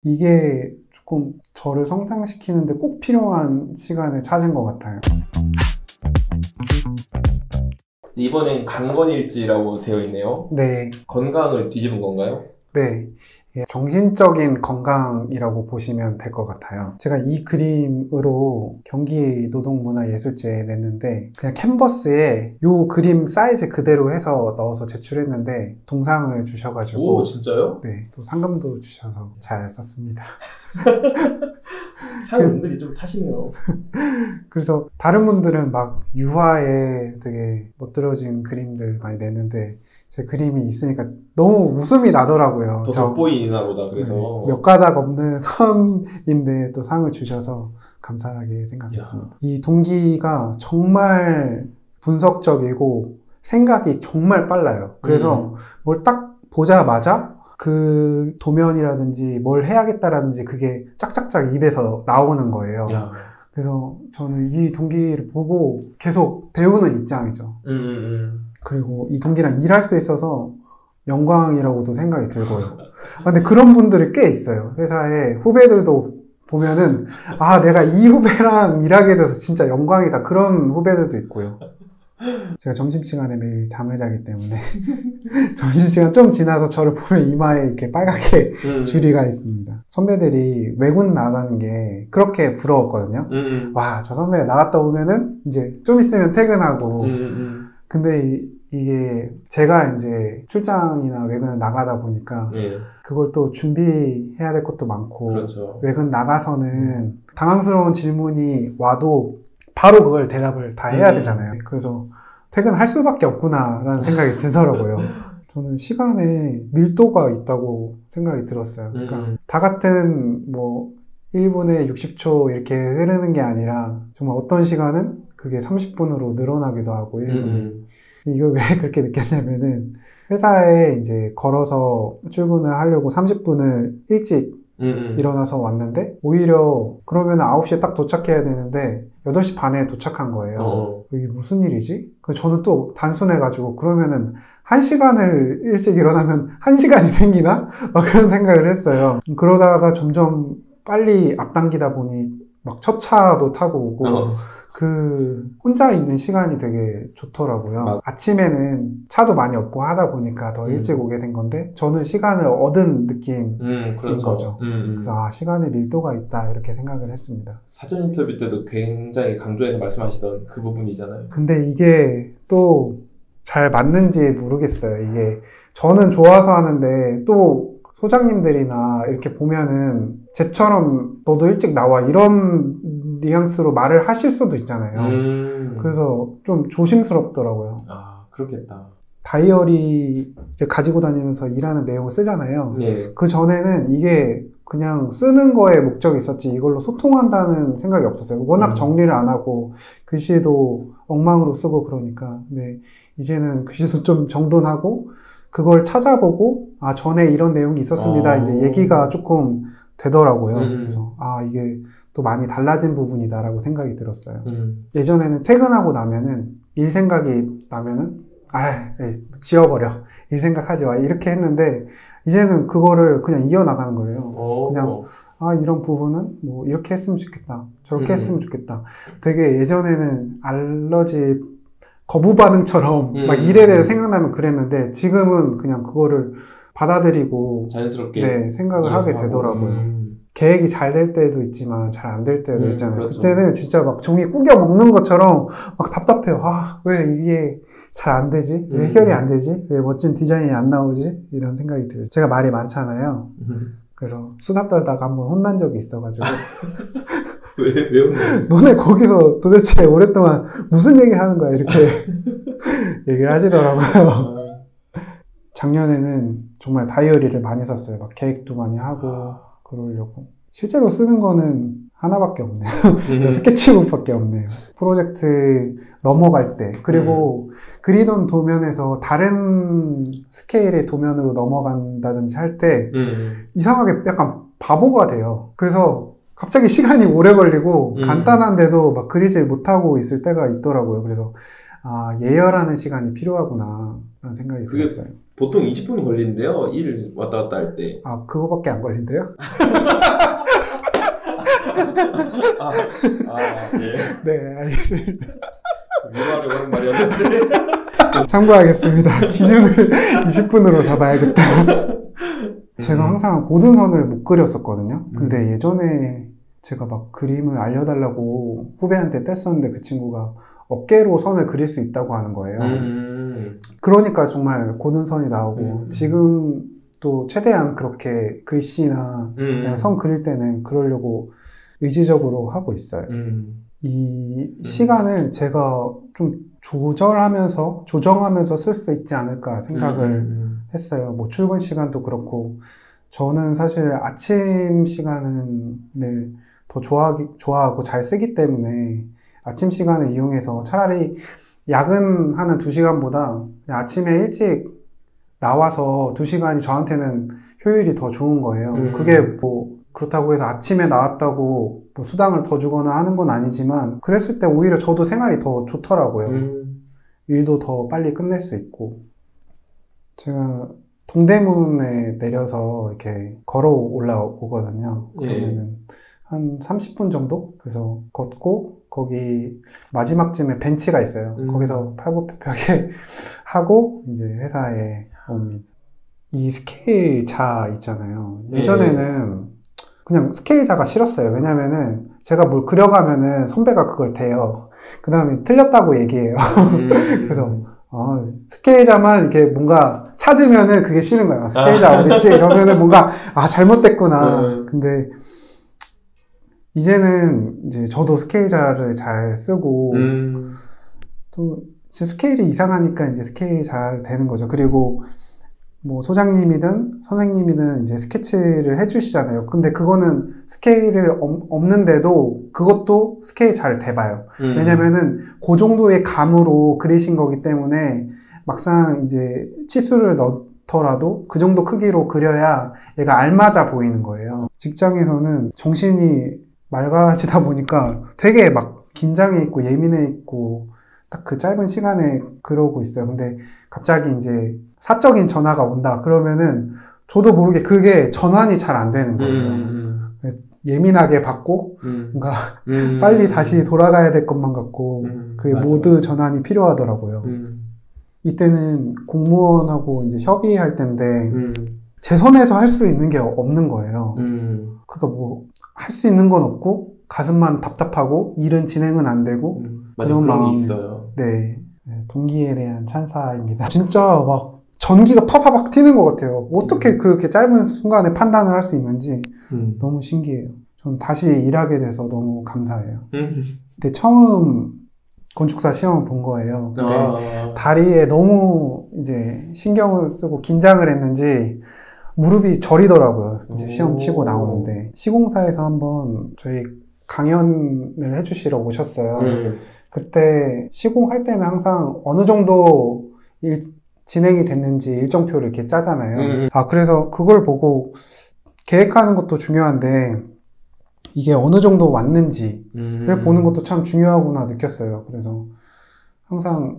이게 조금 저를 성장시키는데 꼭 필요한 시간을 찾은 것 같아요. 이번엔 강건일지라고 되어 있네요. 네. 건강을 뒤집은 건가요? 네. 이게 정신적인 건강이라고 보시면 될 것 같아요. 제가 이 그림으로 경기노동문화예술제에 냈는데 그냥 캔버스에 이 그림 사이즈 그대로 해서 넣어서 제출했는데 동상을 주셔가지고 오, 진짜요? 네, 또 상금도 주셔서 잘 썼습니다. 상 은근히 좀 타시네요. 그래서 다른 분들은 막 유화에 되게 멋들어진 그림들 많이 내는데 제 그림이 있으니까 너무 웃음이 나더라고요. 더 돋보이나 보다. 그래서 네, 몇 가닥 없는 선인데 또 상을 주셔서 감사하게 생각했습니다. 이 동기가 정말 분석적이고 생각이 정말 빨라요. 그래서 뭘 딱 보자마자 그 도면이라든지 뭘 해야겠다라든지 그게 짝짝짝 입에서 나오는 거예요. 야. 그래서 저는 이 동기를 보고 계속 배우는 입장이죠. 그리고 이 동기랑 일할 수 있어서 영광이라고도 생각이 들고요. 근데 그런 분들이 꽤 있어요. 회사에 후배들도 보면은 아 내가 이 후배랑 일하게 돼서 진짜 영광이다 그런 후배들도 있고요. 제가 점심시간에 매일 잠을 자기 때문에 점심시간 좀 지나서 저를 보면 이마에 이렇게 빨갛게 주리가 있습니다. 선배들이 외군 나가는 게 그렇게 부러웠거든요. 와, 저 선배 나갔다 오면은 이제 좀 있으면 퇴근하고 근데 이게 제가 이제 출장이나 외근을 나가다 보니까 그걸 또 준비해야 될 것도 많고 그렇죠. 외근 나가서는 당황스러운 질문이 와도 바로 그걸 대답을 다 해야 되잖아요. 그래서 퇴근할 수밖에 없구나라는 생각이 들더라고요. 저는 시간에 밀도가 있다고 생각이 들었어요. 그러니까 다 같은 뭐 1분에 60초 이렇게 흐르는 게 아니라 정말 어떤 시간은 그게 30분으로 늘어나기도 하고 1분이. 이거 왜 그렇게 느꼈냐면은 회사에 이제 걸어서 출근을 하려고 30분을 일찍 일어나서 왔는데 오히려 그러면 9시에 딱 도착해야 되는데 8시 반에 도착한 거예요. 이게 무슨 일이지? 그래서 저는 또 단순해가지고 그러면은 1시간을 일찍 일어나면 1시간이 생기나? 막 그런 생각을 했어요. 그러다가 점점 빨리 앞당기다 보니 막 첫 차도 타고 오고 그 혼자 있는 시간이 되게 좋더라고요. 아침에는 차도 많이 없고 하다 보니까 더 일찍 오게 된 건데 저는 시간을 얻은 느낌인 그렇죠. 거죠. 그래서 아, 시간에 밀도가 있다 이렇게 생각을 했습니다. 사전 인터뷰 때도 굉장히 강조해서 말씀하시던 그 부분이잖아요. 근데 이게 또 잘 맞는지 모르겠어요. 이게 저는 좋아서 하는데 또 소장님들이나 이렇게 보면은 쟤처럼 너도 일찍 나와 이런 뉘앙스로 말을 하실 수도 있잖아요. 그래서 좀 조심스럽더라고요. 아, 그렇겠다. 다이어리를 가지고 다니면서 일하는 내용을 쓰잖아요. 네. 그 전에는 이게 그냥 쓰는 거에 목적이 있었지 이걸로 소통한다는 생각이 없었어요. 워낙 정리를 안 하고 글씨도 엉망으로 쓰고 그러니까. 근데 이제는 글씨도 좀 정돈하고 그걸 찾아보고 아 전에 이런 내용이 있었습니다. 이제 얘기가 조금 되더라고요. 그래서 아 이게 또 많이 달라진 부분이다라고 생각이 들었어요. 예전에는 퇴근하고 나면은 일 생각이 나면은 아 지워버려 일 생각하지 마 이렇게 했는데 이제는 그거를 그냥 이어나가는 거예요. 그냥 아 이런 부분은 뭐 이렇게 했으면 좋겠다 저렇게 했으면 좋겠다. 되게 예전에는 알러지 거부 반응처럼 막 일에 대해 생각나면 그랬는데 지금은 그냥 그거를 받아들이고 자연스럽게 네, 생각을 하게 되더라고요. 계획이 잘 될 때도 있지만 잘 안 될 때도 있잖아요. 그렇죠. 그때는 진짜 막 종이 꾸겨 먹는 것처럼 막 답답해요. 아, 왜 이게 잘 안 되지? 왜 해결이 안 되지? 왜 멋진 디자인이 안 나오지? 이런 생각이 들어요. 제가 말이 많잖아요. 그래서 수다 떨다가 한번 혼난 적이 있어가지고 왜 혼나요? 너네 거기서 도대체 오랫동안 무슨 얘기를 하는 거야? 이렇게 얘기를 하시더라고요. 작년에는 정말 다이어리를 많이 썼어요. 막 계획도 많이 하고 그러려고. 실제로 쓰는 거는 하나밖에 없네요. 저 스케치북밖에 없네요. 프로젝트 넘어갈 때 그리고 그리던 도면에서 다른 스케일의 도면으로 넘어간다든지 할 때 이상하게 약간 바보가 돼요. 그래서 갑자기 시간이 오래 걸리고 간단한데도 막 그리질 못하고 있을 때가 있더라고요. 그래서 아 예열하는 시간이 필요하구나 라는 생각이 들었어요. 보통 20분 걸리는데요. 일 왔다 갔다 할 때. 아, 그거밖에 안 걸린대요? 예. 네, 알겠습니다. 미화를 하는 말이었는데. 참고하겠습니다. 기준을 20분으로 잡아야겠다. 제가 항상 고든선을 못 그렸었거든요. 근데 예전에 제가 막 그림을 알려달라고 후배한테 뗐었는데 그 친구가 어깨로 선을 그릴 수 있다고 하는 거예요. 그러니까 정말 고든선이 나오고 지금 또 최대한 그렇게 글씨나 선 그릴 때는 그러려고 의지적으로 하고 있어요. 이 시간을 제가 좀 조정하면서 쓸 수 있지 않을까 생각을 했어요. 뭐 출근 시간도 그렇고, 저는 사실 아침 시간을 더 좋아하고 잘 쓰기 때문에 아침 시간을 이용해서 차라리 야근하는 2시간보다 아침에 일찍 나와서 2시간이 저한테는 효율이 더 좋은 거예요. 그게 뭐 그렇다고 해서 아침에 나왔다고 뭐 수당을 더 주거나 하는 건 아니지만, 그랬을 때 오히려 저도 생활이 더 좋더라고요. 일도 더 빨리 끝낼 수 있고. 제가 동대문에 내려서 이렇게 걸어 올라오거든요. 그러면은 한 30분 정도? 그래서 걷고, 거기 마지막쯤에 벤치가 있어요. 거기서 팔굽혀펴기 하고 이제 회사에 옵니다. 이 스케일자 있잖아요. 예전에는 그냥 스케일자가 싫었어요. 왜냐면은 제가 뭘 그려가면은 선배가 그걸 대요. 그 다음에 틀렸다고 얘기해요. 그래서 스케일자만 이렇게 뭔가 찾으면은 그게 싫은 거예요. 스케일자 어딨지? 이러면은 뭔가 잘못됐구나. 근데 이제는 이제 저도 스케일자를 잘 쓰고 또 스케일이 이상하니까 이제 스케일 잘 되는 거죠. 그리고 뭐 소장님이든 선생님이든 이제 스케치를 해주시잖아요. 근데 그거는 스케일을 없는데도 그것도 스케일 잘 돼봐요. 왜냐면은 그 정도의 감으로 그리신 거기 때문에 막상 이제 치수를 넣더라도 그 정도 크기로 그려야 얘가 알맞아 보이는 거예요. 직장에서는 정신이 맑아지다 보니까 되게 막 긴장해 있고 예민해 있고 딱 그 짧은 시간에 그러고 있어요. 근데 갑자기 이제 사적인 전화가 온다 그러면은 저도 모르게 그게 전환이 잘 안 되는 거예요. 예민하게 받고 뭔가 빨리 다시 돌아가야 될 것만 같고 그 모드 전환이 필요하더라고요. 이때는 공무원하고 이제 협의할 때인데 제 손에서 할 수 있는 게 없는 거예요. 그러니까 뭐 할 수 있는 건 없고 가슴만 답답하고 일은 진행은 안 되고 그런 마음이 있어요. 네, 동기에 대한 찬사입니다. 진짜 막 전기가 팍팍 튀는 것 같아요. 어떻게 그렇게 짧은 순간에 판단을 할 수 있는지 너무 신기해요. 전 다시 일하게 돼서 너무 감사해요. 그때 처음 건축사 시험을 본 거예요. 근데 다리에 너무 이제 신경을 쓰고 긴장을 했는지 무릎이 저리더라고요. 이제 시험 치고 나오는데 시공사에서 한번 저희 강연을 해주시러 오셨어요. 그때 시공할 때는 항상 어느 정도 진행이 됐는지 일정표를 이렇게 짜잖아요. 그래서 그걸 보고 계획하는 것도 중요한데 이게 어느 정도 왔는지를 보는 것도 참 중요하구나 느꼈어요. 그래서 항상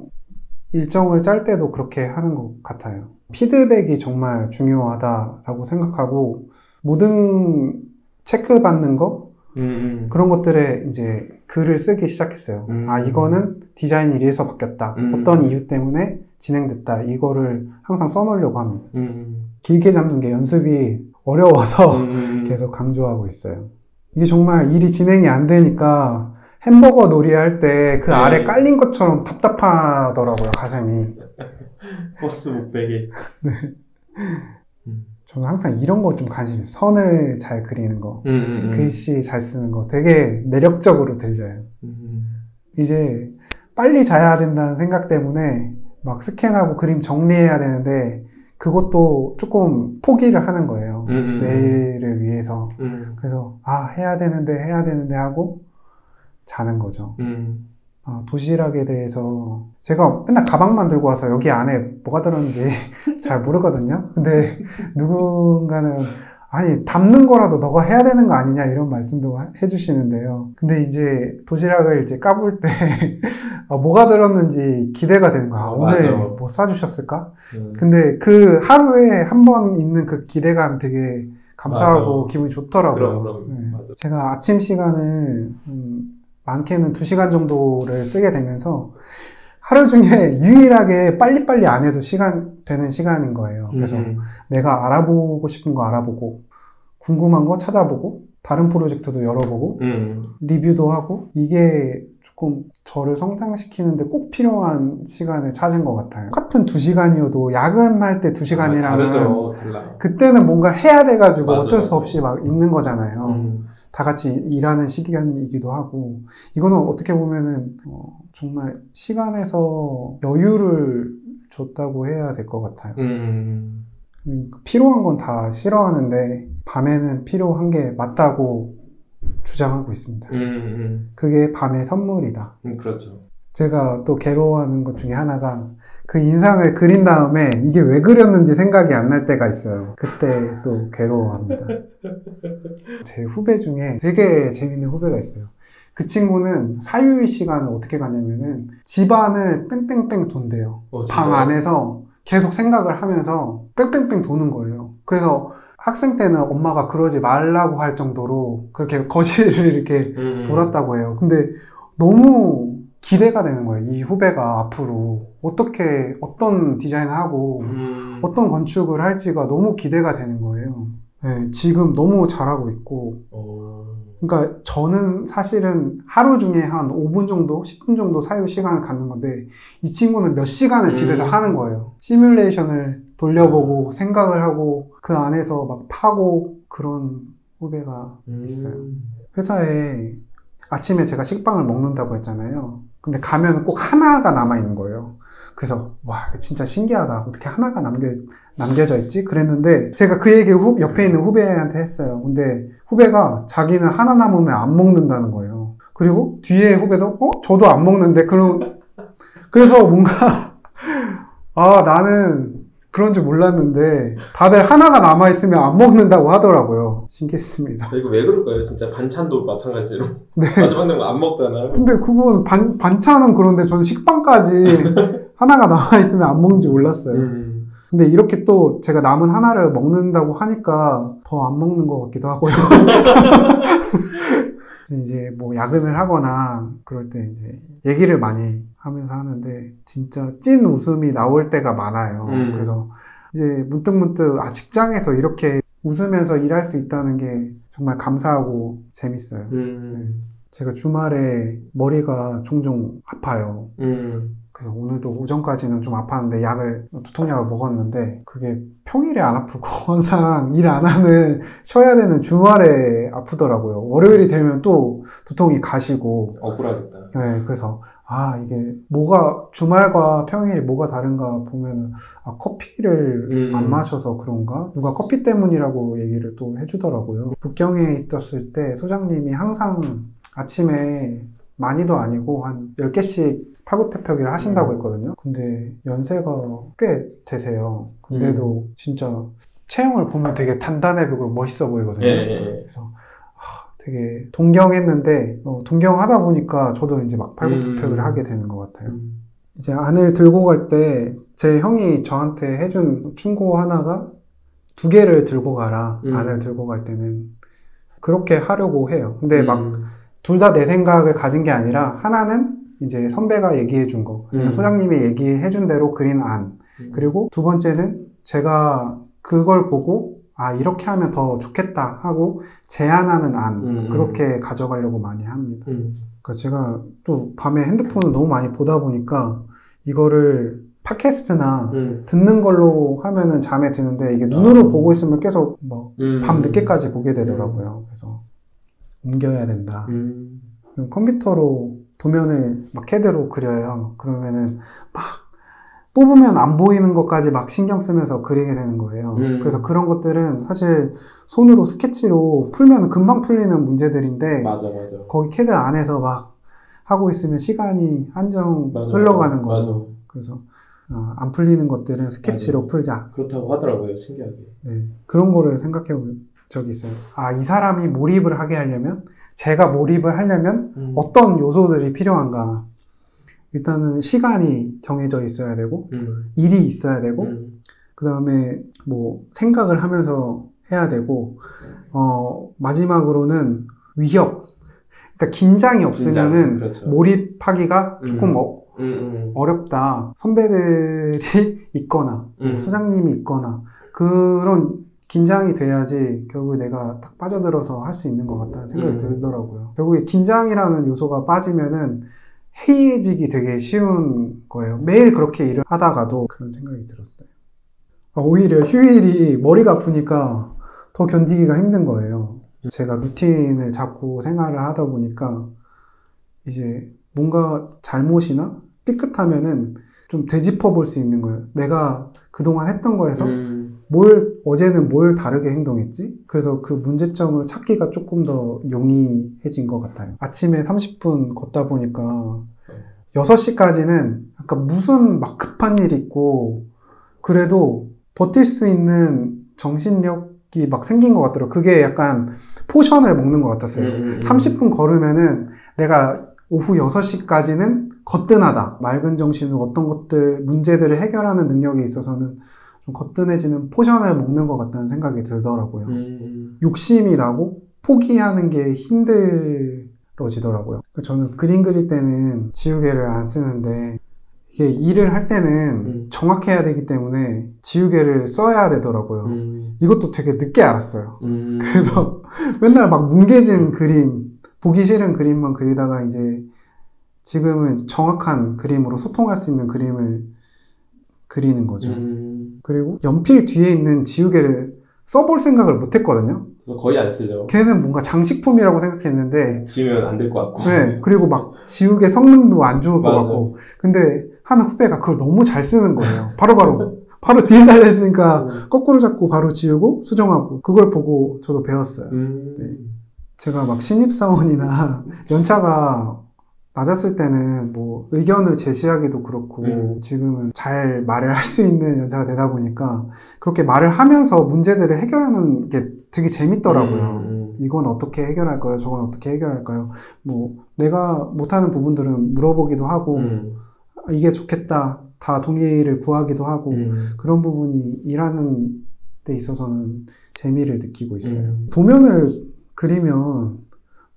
일정을 짤 때도 그렇게 하는 것 같아요. 피드백이 정말 중요하다라고 생각하고 모든 체크받는 거 그런 것들에 이제 글을 쓰기 시작했어요. 이거는 디자인이 이래서 바뀌었다. 어떤 이유 때문에 진행됐다. 이거를 항상 써놓으려고 합니다. 길게 잡는 게 연습이 어려워서 계속 강조하고 있어요. 이게 정말 일이 진행이 안 되니까 햄버거 놀이 할 때 그 아래 깔린 것처럼 답답하더라고요, 가슴이. 버스 못 빼게. 네. 저는 항상 이런 거 좀 관심이 있어요. 선을 잘 그리는 거, 글씨 잘 쓰는 거 되게 매력적으로 들려요. 이제 빨리 자야 된다는 생각 때문에 막 스캔하고 그림 정리해야 되는데 그것도 조금 포기를 하는 거예요. 내일을 위해서. 그래서 해야 되는데 하고 자는 거죠. 도시락에 대해서 제가 맨날 가방만 들고 와서 여기 안에 뭐가 들었는지 잘 모르거든요. 근데 누군가는 아니 담는 거라도 너가 해야 되는 거 아니냐 이런 말씀도 해주시는데요. 근데 이제 도시락을 이제 까볼 때 뭐가 들었는지 기대가 되는 거야. 오늘 뭐 싸주셨을까? 근데 그 하루에 한 번 있는 그 기대감 되게 감사하고 맞아. 기분이 좋더라고요. 그럼. 네. 맞아. 제가 아침 시간을 많게는 2시간 정도를 쓰게 되면서 하루 중에 유일하게 빨리빨리 안 해도 되는 시간인 거예요. 그래서 내가 알아보고 싶은 거 알아보고, 궁금한 거 찾아보고, 다른 프로젝트도 열어보고, 리뷰도 하고, 이게 조금 저를 성장시키는데 꼭 필요한 시간을 찾은 것 같아요. 똑같은 2시간이어도 야근할 때 2시간이랑은 다르죠. 달라. 그때는 뭔가 해야 돼가지고 맞아, 어쩔 수 맞아. 없이 막 있는 거잖아요. 다 같이 일하는 시간이기도 하고, 이거는 어떻게 보면은 정말 시간에서 여유를 줬다고 해야 될 것 같아요. 필요한 건 다 싫어하는데 밤에는 필요한 게 맞다고 주장하고 있습니다. 그게 밤의 선물이다. 그렇죠. 제가 또 괴로워하는 것 중에 하나가 그 인상을 그린 다음에 이게 왜 그렸는지 생각이 안 날 때가 있어요. 그때 또 괴로워합니다. 제 후배 중에 되게 재밌는 후배가 있어요. 그 친구는 사유일 시간을 어떻게 가냐면은 집안을 뺑뺑뺑 돈대요. 방 안에서 계속 생각을 하면서 뺑뺑뺑 도는 거예요. 그래서 학생 때는 엄마가 그러지 말라고 할 정도로 그렇게 거실을 이렇게 돌았다고 해요. 근데 너무 기대가 되는 거예요. 이 후배가 앞으로 어떤 디자인을 하고 어떤 건축을 할지가 너무 기대가 되는 거예요. 네, 지금 너무 잘하고 있고 그러니까 저는 사실은 하루 중에 한 5분 정도, 10분 정도 사유 시간을 갖는 건데 이 친구는 몇 시간을 집에서 하는 거예요. 시뮬레이션을 돌려보고 생각을 하고 그 안에서 막 파고 그런 후배가 있어요. 회사에 아침에 제가 식빵을 먹는다고 했잖아요. 근데 가면 꼭 하나가 남아있는 거예요. 그래서 와 진짜 신기하다. 어떻게 하나가 남겨져 있지? 그랬는데 제가 그 얘기를 옆에 있는 후배한테 했어요. 근데 후배가 자기는 하나 남으면 안 먹는다는 거예요. 그리고 뒤에 후배도 저도 안 먹는데 그래서 뭔가 나는 그런 줄 몰랐는데 다들 하나가 남아있으면 안 먹는다고 하더라고요. 신기했습니다. 이거 왜 그럴까요? 진짜 반찬도 마찬가지로. 네. 마지막 되면 안 먹잖아요. 근데 그건 반찬은 그런데 저는 식빵까지 하나가 남아있으면 안 먹는지 몰랐어요. 근데 이렇게 또 제가 남은 하나를 먹는다고 하니까 더 안 먹는 것 같기도 하고요. 이제 뭐 야근을 하거나 그럴 때 이제 얘기를 많이 하면서 하는데 진짜 찐 웃음이 나올 때가 많아요. 그래서 이제 문득문득 직장에서 이렇게 웃으면서 일할 수 있다는 게 정말 감사하고 재밌어요. 네. 제가 주말에 머리가 종종 아파요. 그래서 오늘도 오전까지는 좀 아팠는데 두통약을 먹었는데 그게 평일에 안 아프고 항상 일 안 하는 쉬어야 되는 주말에 아프더라고요. 월요일이 되면 또 두통이 가시고 억울하겠다. 네, 그래서 이게 주말과 평일이 뭐가 다른가 보면은 커피를 안 마셔서 그런가? 누가 커피 때문이라고 얘기를 또 해주더라고요. 북경에 있었을 때 소장님이 항상 아침에 많이도 아니고 한 10개씩 팔굽혀펴기를 하신다고 했거든요. 근데 연세가 꽤 되세요. 근데도 진짜 체형을 보면 되게 단단해 보이고 멋있어 보이거든요. 그래서 되게 동경했는데 동경하다 보니까 저도 이제 막 팔굽혀펴기를 하게 되는 것 같아요. 이제 안을 들고 갈 때 제 형이 저한테 해준 충고 하나가 2개를 들고 가라. 안을 들고 갈 때는 그렇게 하려고 해요. 근데 막 둘 다 내 생각을 가진 게 아니라 하나는 이제 선배가 얘기해 준 거, 아니면 소장님이 얘기해 준 대로 그린 안, 그리고 두 번째는 제가 그걸 보고 이렇게 하면 더 좋겠다 하고 제안하는 안, 그렇게 가져가려고 많이 합니다. 그러니까 제가 또 밤에 핸드폰을 너무 많이 보다 보니까 이거를 팟캐스트나 듣는 걸로 하면은 잠에 드는데 이게 눈으로 보고 있으면 계속 밤 늦게까지 보게 되더라고요. 그래서 옮겨야 된다. 컴퓨터로 도면을 막 CAD로 그려요. 그러면은 막 뽑으면 안 보이는 것까지 막 신경 쓰면서 그리게 되는 거예요. 그래서 그런 것들은 사실 손으로 스케치로 풀면 금방 풀리는 문제들인데 맞아. 거기 CAD 안에서 막 하고 있으면 시간이 한정 흘러가는 거죠. 맞아. 그래서 안 풀리는 것들은 스케치로 풀자. 그렇다고 하더라고요. 신기하게. 네, 그런 거를 생각해 적이 있어요. 아, 이 사람이 몰입을 하게 하려면, 제가 몰입을 하려면 어떤 요소들이 필요한가. 일단은 시간이 정해져 있어야 되고, 일이 있어야 되고, 그 다음에 뭐 생각을 하면서 해야 되고, 마지막으로는 위협. 그러니까 긴장이 없으면은 그렇죠. 몰입하기가 조금 어렵다. 선배들이 있거나, 소장님이 있거나, 그런 긴장이 돼야지 결국에 내가 딱 빠져들어서 할 수 있는 것 같다는 생각이 들더라고요. 결국에 긴장이라는 요소가 빠지면은 해이해지기 되게 쉬운 거예요. 매일 그렇게 일을 하다가도 그런 생각이 들었어요. 오히려 휴일이 머리가 아프니까 더 견디기가 힘든 거예요. 제가 루틴을 잡고 생활을 하다 보니까 이제 뭔가 잘못이나 삐끗하면은 좀 되짚어 볼 수 있는 거예요. 내가 그동안 했던 거에서 어제는 뭘 다르게 행동했지? 그래서 그 문제점을 찾기가 조금 더 용이해진 것 같아요. 아침에 30분 걷다 보니까 6시까지는 약간 무슨 막 급한 일이 있고 그래도 버틸 수 있는 정신력이 막 생긴 것 같더라고요. 그게 약간 포션을 먹는 것 같았어요. 30분 걸으면은 내가 오후 6시까지는 거뜬하다. 맑은 정신으로 어떤 것들, 문제들을 해결하는 능력에 있어서는 좀 거뜬해지는 포션을 먹는 것 같다는 생각이 들더라고요. 욕심이 나고 포기하는 게 힘들어지더라고요. 저는 그림 그릴 때는 지우개를 안 쓰는데 이게 일을 할 때는 정확해야 되기 때문에 지우개를 써야 되더라고요. 이것도 되게 늦게 알았어요. 그래서 맨날 막 뭉개진 그림, 보기 싫은 그림만 그리다가 이제 지금은 정확한 그림으로 소통할 수 있는 그림을 그리는 거죠. 그리고 연필 뒤에 있는 지우개를 써볼 생각을 못 했거든요. 그래서 거의 안 쓰죠. 걔는 뭔가 장식품이라고 생각했는데 지우면 안 될 것 같고. 네, 그리고 막 지우개 성능도 안 좋을 것 맞아. 같고 근데 한 후배가 그걸 너무 잘 쓰는 거예요. 바로 뒤에 달려있으니까 거꾸로 잡고 바로 지우고 수정하고 그걸 보고 저도 배웠어요. 네. 제가 막 신입사원이나 연차가 낮았을 때는 뭐 의견을 제시하기도 그렇고 지금은 잘 말을 할 수 있는 연차가 되다 보니까 그렇게 말을 하면서 문제들을 해결하는 게 되게 재밌더라고요. 이건 어떻게 해결할까요? 저건 어떻게 해결할까요? 뭐 내가 못하는 부분들은 물어보기도 하고 이게 좋겠다 다 동의를 구하기도 하고 그런 부분이 일하는 데 있어서는 재미를 느끼고 있어요. 도면을 그리면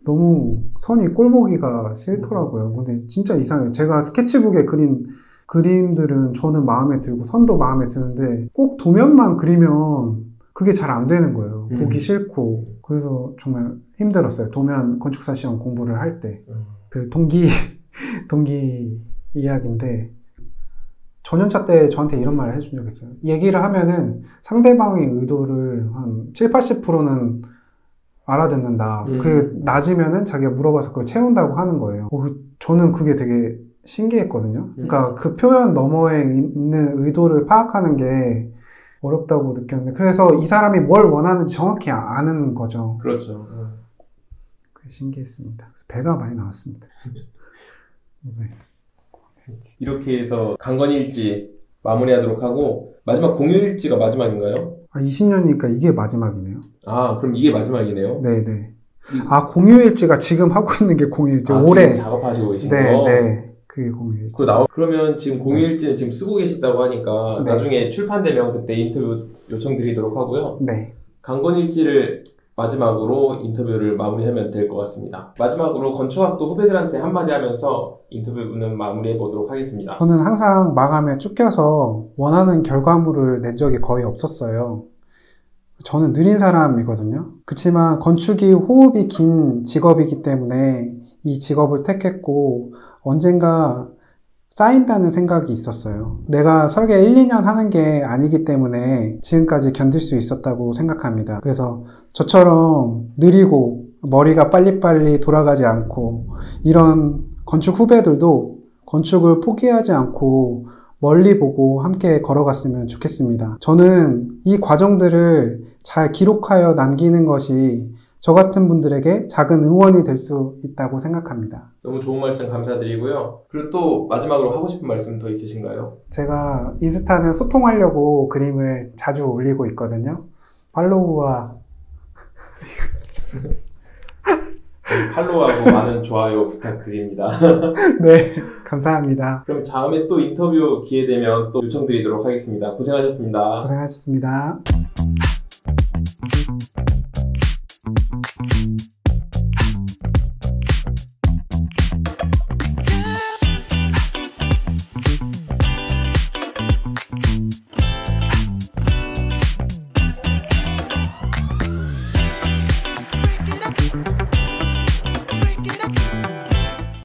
너무 선이 꼴보기가 싫더라고요. 근데 진짜 이상해요. 제가 스케치북에 그린 그림들은 저는 마음에 들고 선도 마음에 드는데 꼭 도면만 그리면 그게 잘 안 되는 거예요. 보기 싫고. 그래서 정말 힘들었어요. 도면 건축사 시험 공부를 할 때. 그 동기 이야기인데 전연차 때 저한테 이런 말을 해준 적이 있어요. 얘기를 하면은 상대방의 의도를 한 70-80%는 알아듣는다. 그 낮으면은 자기가 물어봐서 그걸 채운다고 하는 거예요. 저는 그게 되게 신기했거든요. 그러니까 그 표현 너머에 있는 의도를 파악하는 게 어렵다고 느꼈는데 그래서 이 사람이 뭘 원하는지 정확히 아는 거죠. 그렇죠. 그게 신기했습니다. 그래서 배가 많이 나왔습니다. 네. 이렇게 해서 강건일지 마무리하도록 하고 마지막 공휴일지가 마지막인가요? 20년이니까 이게 마지막이네요. 아, 그럼 이게 마지막이네요? 네네. 공휴일지가 지금 하고 있는 게 공휴일지. 올해. 지금 작업하시고 계신 거? 네. 그게 공휴일지. 그러면 지금 공휴일지는 지금 쓰고 계시다고 하니까 나중에 출판되면 그때 인터뷰 요청드리도록 하고요. 네. 강건일지를 마지막으로 인터뷰를 마무리하면 될 것 같습니다. 마지막으로 건축학도 후배들한테 한마디 하면서 인터뷰는 마무리해 보도록 하겠습니다. 저는 항상 마감에 쫓겨서 원하는 결과물을 낸 적이 거의 없었어요. 저는 느린 사람이거든요. 그렇지만 건축이 호흡이 긴 직업이기 때문에 이 직업을 택했고 언젠가 쌓인다는 생각이 있었어요. 내가 설계 1, 2년 하는 게 아니기 때문에 지금까지 견딜 수 있었다고 생각합니다. 그래서 저처럼 느리고 머리가 빨리빨리 돌아가지 않고 이런 건축 후배들도 건축을 포기하지 않고 멀리 보고 함께 걸어갔으면 좋겠습니다. 저는 이 과정들을 잘 기록하여 남기는 것이 저 같은 분들에게 작은 응원이 될 수 있다고 생각합니다. 너무 좋은 말씀 감사드리고요. 그리고 또 마지막으로 하고 싶은 말씀 더 있으신가요? 제가 인스타는 소통하려고 그림을 자주 올리고 있거든요. 팔로우와 팔로우하고 많은 좋아요 부탁드립니다. 네, 감사합니다. 그럼 다음에 또 인터뷰 기회 되면 또 요청드리도록 하겠습니다. 고생하셨습니다. 고생하셨습니다.